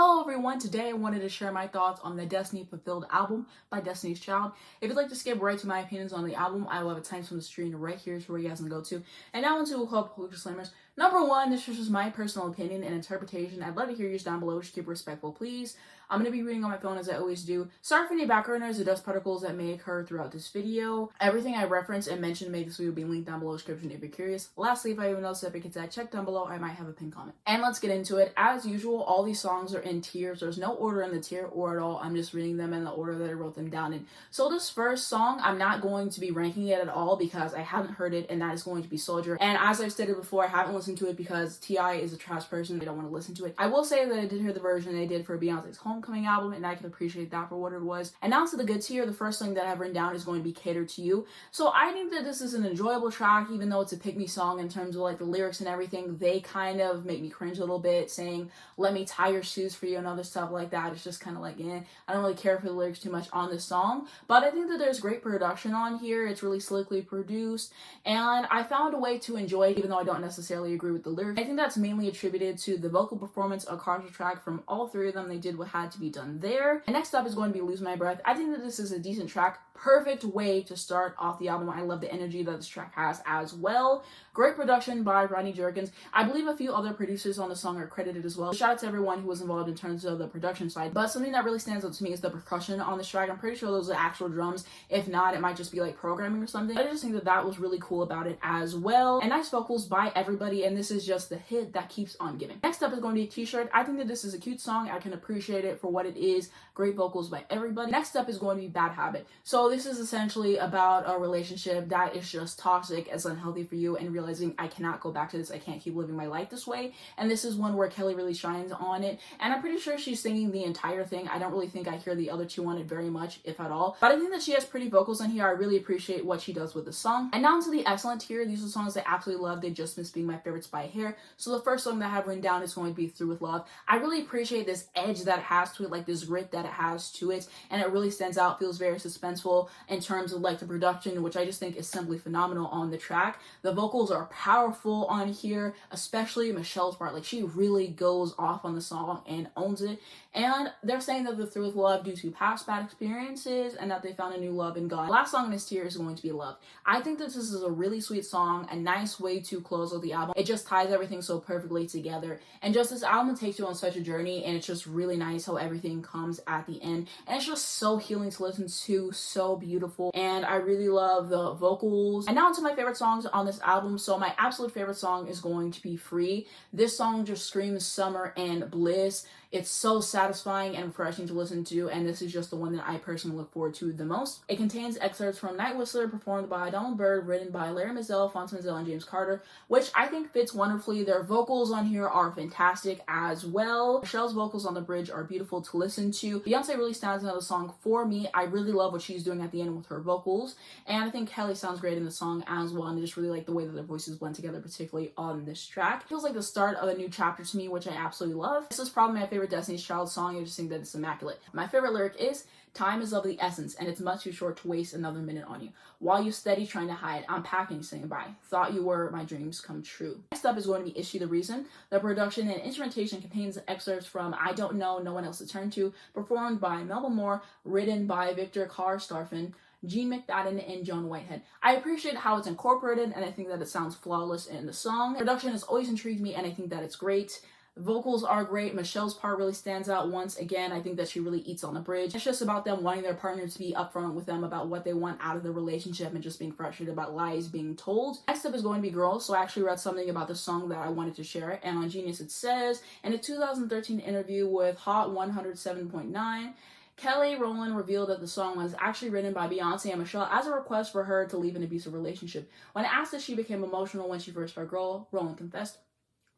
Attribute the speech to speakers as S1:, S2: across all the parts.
S1: Hello everyone, today I wanted to share my thoughts on the Destiny Fulfilled album by Destiny's Child. If you'd like to skip right to my opinions on the album, I will have a timestamp on the screen right here so where you guys can go to. And now into a couple quick disclaimers. Number one, this is just my personal opinion and interpretation. I'd love to hear yours down below, just keep it respectful, please. I'm going to be reading on my phone as I always do. Sorry for any background noise or dust particles that may occur throughout this video. Everything I reference and mention made this video be linked down below in the description if you're curious. Lastly, if I have anyone else epic hits that, check down below, I might have a pinned comment. And let's get into it. As usual, all these songs are in tiers. There's no order in the tier or at all. I'm just reading them in the order that I wrote them down in. So this first song, I'm not going to be ranking it at all because I haven't heard it, and that is going to be Soldier. And as I've stated before, I haven't listened to it because T.I. is a trash person. I don't want to listen to it. I will say that I did hear the version they did for Beyonce's Homecoming album, and I can appreciate that for what it was. And now to the good tier, the first thing that I have written down is going to be Cater to You. So I think that this is an enjoyable track, even though it's a pick-me song in terms of like the lyrics and everything. They kind of make me cringe a little bit, saying, let me tie your shoes for you and other stuff like that. It's just kind of like, I don't really care for the lyrics too much on this song, but I think that there's great production on here. It's really slickly produced, and I found a way to enjoy it, even though I don't necessarily agree with the lyrics. I think that's mainly attributed to the vocal performance across the track from all three of them. They did what had to be done there. And next up is going to be Lose My Breath. I think that this is a decent track. Perfect way to start off the album. I love the energy that this track has as well. Great production by Rodney Jerkins. I believe a few other producers on the song are credited as well. Shout out to everyone who was involved in terms of the production side. But something that really stands out to me is the percussion on this track. I'm pretty sure those are actual drums. If not, it might just be like programming or something. I just think that that was really cool about it as well. And nice vocals by everybody, and this is just the hit that keeps on giving. Next up is going to be T-Shirt. I think that this is a cute song. I can appreciate it for what it is. Great vocals by everybody. Next up is going to be Bad Habit. So this is essentially about a relationship that is just toxic, as unhealthy for you, and realizing I cannot go back to this. I can't keep living my life this way. And this is one where Kelly really shines on it. And I'm pretty sure she's singing the entire thing. I don't really think I hear the other two on it very much, if at all. But I think that she has pretty vocals on here. I really appreciate what she does with the song. And now into the excellent tier. These are songs I absolutely love. They just miss being my favorites by a hair. So the first song that I have written down is going to be Through With Love. I really appreciate this edge that it has to it, like this grit that it has to it. And it really stands out, feels very suspenseful in terms of like the production, which I just think is simply phenomenal on the track. The vocals are powerful on here, especially Michelle's part. Like, she really goes off on the song and owns it. And they're saying that they're through with love due to past bad experiences and that they found a new love in God. Last song in this tier is going to be Love. I think that this is a really sweet song, a nice way to close out the album. It just ties everything so perfectly together. And just this album takes you on such a journey, and it's just really nice how everything comes at the end. And it's just so healing to listen to, so beautiful. And I really love the vocals. And now into my favorite songs on this album. So my absolute favorite song is going to be Free. This song just screams summer and bliss. It's so satisfying and refreshing to listen to, and this is just the one that I personally look forward to the most. It contains excerpts from Night Whistler, performed by Donald Byrd, written by Larry Mizell, Phonce Mizell, and James Carter, which I think fits wonderfully. Their vocals on here are fantastic as well. Michelle's vocals on the bridge are beautiful to listen to. Beyonce really stands out the song for me. I really love what she's doing at the end with her vocals, and I think Kelly sounds great in the song as well, and I just really like the way that their voices blend together, particularly on this track. It feels like the start of a new chapter to me, which I absolutely love. This is probably my favorite Destiny's Child song. I just think that it's immaculate. My favorite lyric is, time is of the essence, and it's much too short to waste another minute on you. While you steady trying to hide, I'm packing, saying bye. Thought you were my dreams come true. Next up is going to be Is She the Reason? The production and instrumentation contains excerpts from I Don't Know, No One Else to Turn To, performed by Melba Moore, written by Victor Carr-Starfin, Gene McFadden, and Joan Whitehead. I appreciate how it's incorporated, and I think that it sounds flawless in the song. Production has always intrigued me, and I think that it's great. The vocals are great. Michelle's part really stands out once again. I think that she really eats on the bridge. It's just about them wanting their partner to be upfront with them about what they want out of the relationship and just being frustrated about lies being told. Next up is going to be Girls. So I actually read something about the song that I wanted to share. And on Genius it says, in a 2013 interview with Hot 107.9, Kelly Rowland revealed that the song was actually written by Beyonce and Michelle as a request for her to leave an abusive relationship. When asked if she became emotional when she first heard Girl, Rowland confessed,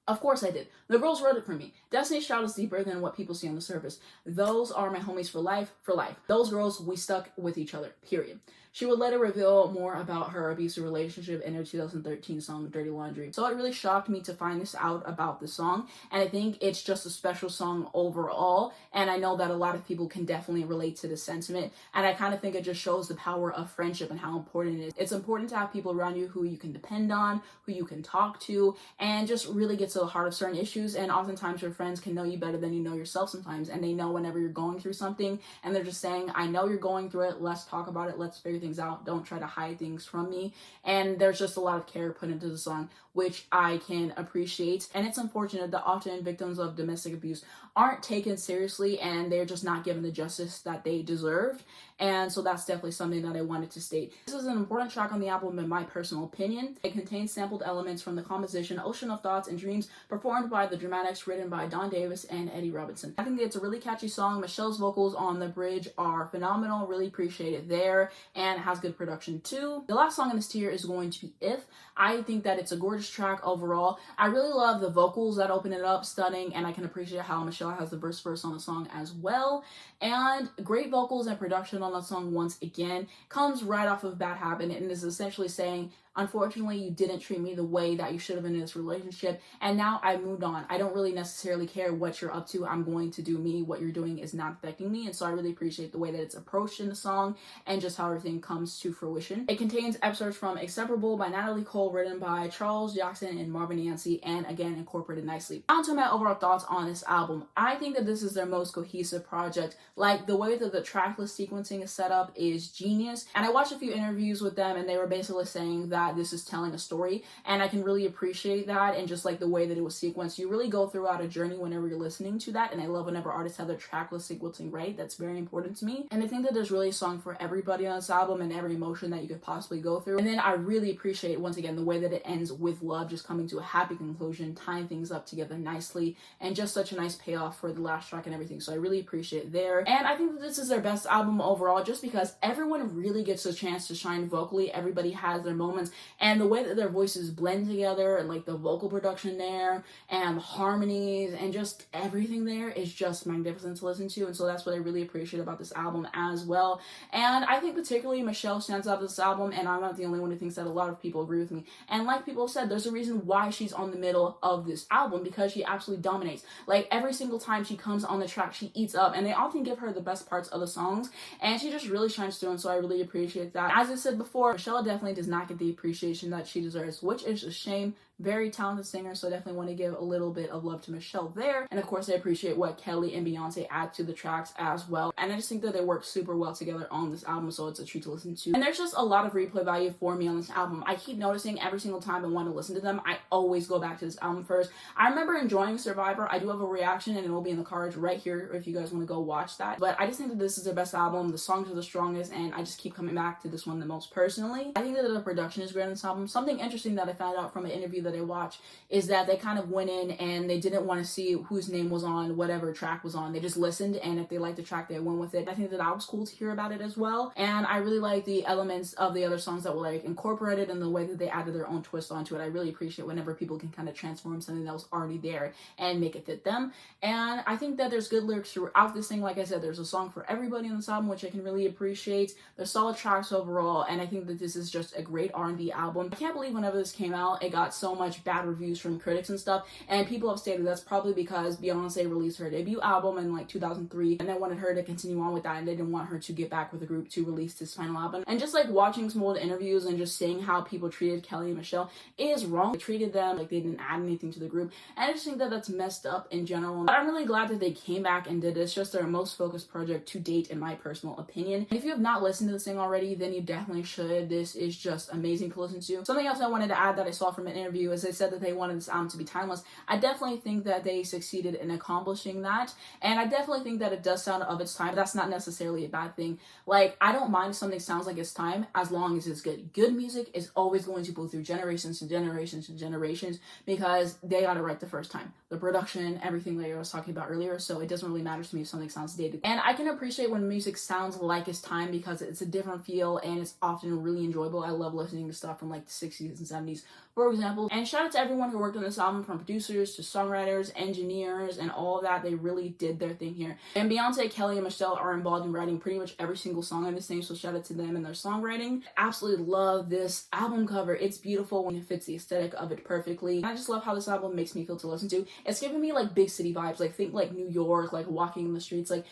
S1: "Of course I did. The girls wrote it for me. Destiny's Child is deeper than what people see on the surface. Those are my homies for life, for life. Those girls, we stuck with each other, period. she would later reveal more about her abusive relationship in her 2013 song Dirty Laundry. So it really shocked me to find this out about the song, and I think it's just a special song overall, and I know that a lot of people can definitely relate to this sentiment, and I kind of think it just shows the power of friendship and how important it is. It's important to have people around you who you can depend on, who you can talk to, and just really get to the heart of certain issues. And oftentimes your friends can know you better than you know yourself sometimes, and they know whenever you're going through something and they're just saying, I know you're going through it, let's talk about it, let's figure things out, don't try to hide things from me. And there's just a lot of care put into the song, which I can appreciate. And it's unfortunate that often victims of domestic abuse aren't taken seriously and they're just not given the justice that they deserved. And so that's definitely something that I wanted to state. This is an important track on the album in my personal opinion. It contains sampled elements from the composition Ocean of Thoughts and Dreams, performed by the Dramatics, written by Don Davis and Eddie Robinson. I think it's a really catchy song. Michelle's vocals on the bridge are phenomenal, really appreciate it there, and it has good production too. The last song in this tier is going to be If. I think that it's a gorgeous track overall. I really love the vocals that open it up, stunning, and I can appreciate how Michelle has the verse on the song as well. And great vocals and production on the song once again. Comes right off of Bad Habit and is essentially saying, unfortunately, you didn't treat me the way that you should have in this relationship, and now I moved on. I don't really necessarily care what you're up to. I'm going to do me. What you're doing is not affecting me. And so I really appreciate the way that it's approached in the song and just how everything comes to fruition. It contains excerpts from Inseparable by Natalie Cole, written by Charles Jackson and Marvin Yancey, and again incorporated nicely. On to my overall thoughts on this album. I think that this is their most cohesive project. Like, the way that the tracklist sequencing is set up is genius. And I watched a few interviews with them and they were basically saying that this is telling a story, and I can really appreciate that. And just like the way that it was sequenced, you really go throughout a journey whenever you're listening to that. And I love whenever artists have their tracklist sequencing right. That's very important to me, and I think that there's really a song for everybody on this album and every emotion that you could possibly go through. And then I really appreciate, once again, the way that it ends with love just coming to a happy conclusion, tying things up together nicely, and just such a nice payoff for the last track and everything. So I really appreciate it there. And I think that this is their best album overall, just because everyone really gets a chance to shine vocally. Everybody has their moments, and the way that their voices blend together, and like the vocal production there and the harmonies and just everything there is just magnificent to listen to. And so that's what I really appreciate about this album as well. And I think particularly Michelle stands out this album, and I'm not the only one who thinks that. A lot of people agree with me. And like people have said, there's a reason why she's on the middle of this album, because she absolutely dominates. Like, every single time she comes on the track, she eats up, and they often give her the best parts of the songs, and she just really shines through. And so I really appreciate that. As I said before, Michelle definitely does not get the appreciation that she deserves, which is a shame. Very talented singer, so I definitely want to give a little bit of love to Michelle there. And of course, I appreciate what Kelly and Beyonce add to the tracks as well. And I just think that they work super well together on this album, so it's a treat to listen to. And there's just a lot of replay value for me on this album. I keep noticing every single time I want to listen to them, I always go back to this album first. I remember enjoying Survivor. I do have a reaction, and it will be in the cards right here if you guys want to go watch that. But I just think that this is their best album. The songs are the strongest, and I just keep coming back to this one the most personally. I think that the production is great on this album. Something interesting that I found out from an interview that I watched is that they kind of went in and they didn't want to see whose name was on whatever track was on. They just listened, and if they liked the track, they went with it. I think that was cool to hear about it as well. And I really like the elements of the other songs that were like incorporated and the way that they added their own twist onto it. I really appreciate whenever people can kind of transform something that was already there and make it fit them. And I think that there's good lyrics throughout this thing. Like I said, there's a song for everybody on this album, which I can really appreciate. There's solid tracks overall, and I think that this is just a great R&B album. I can't believe whenever this came out, it got so much bad reviews from critics and stuff, and people have stated that's probably because Beyonce released her debut album in like 2003, and they wanted her to continue on with that, and they didn't want her to get back with the group to release this final album. And just like watching some old interviews and just seeing how people treated Kelly and Michelle is wrong. They treated them like they didn't add anything to the group, and I just think that that's messed up in general. But I'm really glad that they came back and did it. It's just their most focused project to date, in my personal opinion. And if you have not listened to this thing already, then you definitely should. This is just amazing to listen to. Something else I wanted to add that I saw from an interview is they said that they wanted this album to be timeless. I definitely think that they succeeded in accomplishing that, and I definitely think that it does sound of its time, but that's not necessarily a bad thing. Like, I don't mind if something sounds like it's time as long as it's good. Good music is always going to go through generations and generations and generations, because they got it right the first time. The production, everything that I was talking about earlier, so it doesn't really matter to me if something sounds dated. And I can appreciate when music sounds like it's time, because it's a different feel and it's often really enjoyable. I love listening to stuff from like the 60s and 70s, for example. And shout out to everyone who worked on this album, from producers to songwriters, engineers, and all of that. They really did their thing here. And Beyonce, Kelly, and Michelle are involved in writing pretty much every single song on this thing, so shout out to them and their songwriting. Absolutely love this album cover. It's beautiful when it fits the aesthetic of it perfectly. And I just love how this album makes me feel to listen to. It's giving me like big city vibes, like think like New York, like walking in the streets, like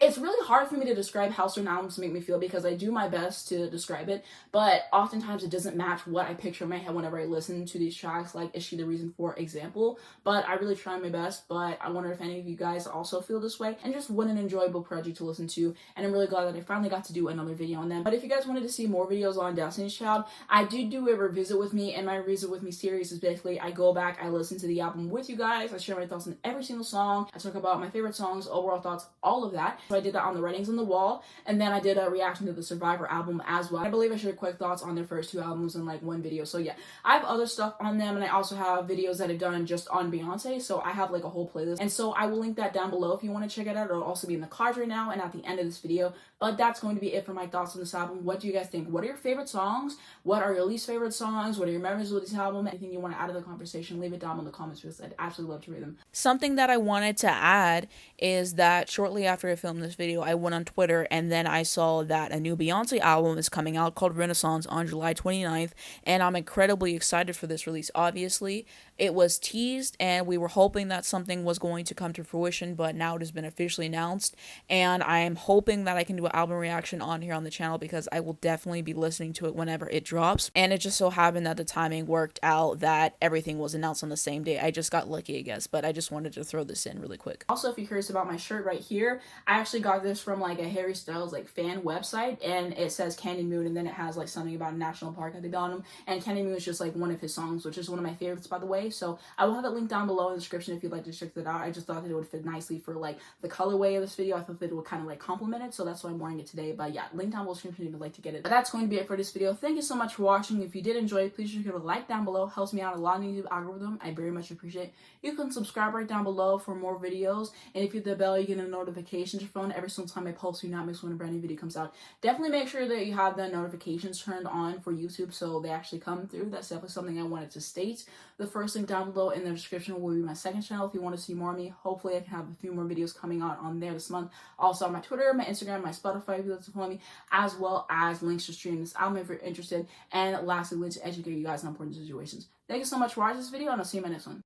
S1: it's really hard for me to describe how certain albums make me feel because I do my best to describe it, but oftentimes it doesn't match what I picture in my head whenever I listen to these tracks, like Is She the Reason, for example. But I really try my best, but I wonder if any of you guys also feel this way, and just what an enjoyable project to listen to, and I'm really glad that I finally got to do another video on them. But if you guys wanted to see more videos on Destiny's Child, I did do a Revisit With Me, and my Revisit With Me series is basically I go back, I listen to the album with you guys, I share my thoughts on every single song, I talk about my favorite songs, overall thoughts, all of that. So I did that on the Writings on the Wall, and then I did a reaction to the Survivor album as well. I believe I shared quick thoughts on their first two albums in like one video. So yeah, I have other stuff on them, and I also have videos that I've done just on Beyonce, so I have like a whole playlist, and so I will link that down below if you want to check it out. It'll also be in the cards right now and at the end of this video. But that's going to be it for my thoughts on this album. What do you guys think? What are your favorite songs? What are your least favorite songs? What are your memories with this album? Anything you want to add to the conversation, leave it down in the comments because I'd absolutely love to read them.
S2: Something that I wanted to add is that shortly after I filmed this video, I went on Twitter and then I saw that a new Beyonce album is coming out called Renaissance on July 29th, and I'm incredibly excited for this release. Obviously, it was teased and we were hoping that something was going to come to fruition, but now it has been officially announced, and I'm hoping that I can do an album reaction on here on the channel because I will definitely be listening to it whenever it drops. And it just so happened that the timing worked out that everything was announced on the same day. I just got lucky, I guess, but I just wanted to throw this in really quick.
S1: Also, if you're curious about my shirt right here, I actually got this from like a Harry Styles like fan website, and it says Candy Moon, and then it has like something about a national park at the bottom, and Candy Moon is just like one of his songs, which is one of my favorites, by the way. So I will have it linked down below in the description if you'd like to check that out. I just thought that it would fit nicely for like the colorway of this video. I thought that it would kind of like complement it, so that's why I'm wearing it today. But yeah, link down below in the description if you'd like to get it. But that's going to be it for this video. Thank you so much for watching. If you did enjoy it, please just give a like down below. Helps me out a lot in the YouTube algorithm. I very much appreciate it. You can subscribe right down below for more videos, and if you hit the bell, you get a notification to your phone every single time I post, so you're not missing when a brand new video comes out. Definitely make sure that you have the notifications turned on for YouTube so they actually come through. That's definitely something I wanted to state. The first link down below in the description will be my second channel if you want to see more of me. Hopefully I can have a few more videos coming out on there this month. Also on my Twitter, my Instagram, my Spotify if you'd like to follow me, as well as links to stream this album if you're interested, and lastly links to educate you guys on important situations. Thank you so much for watching this video, and I'll see you in my next one.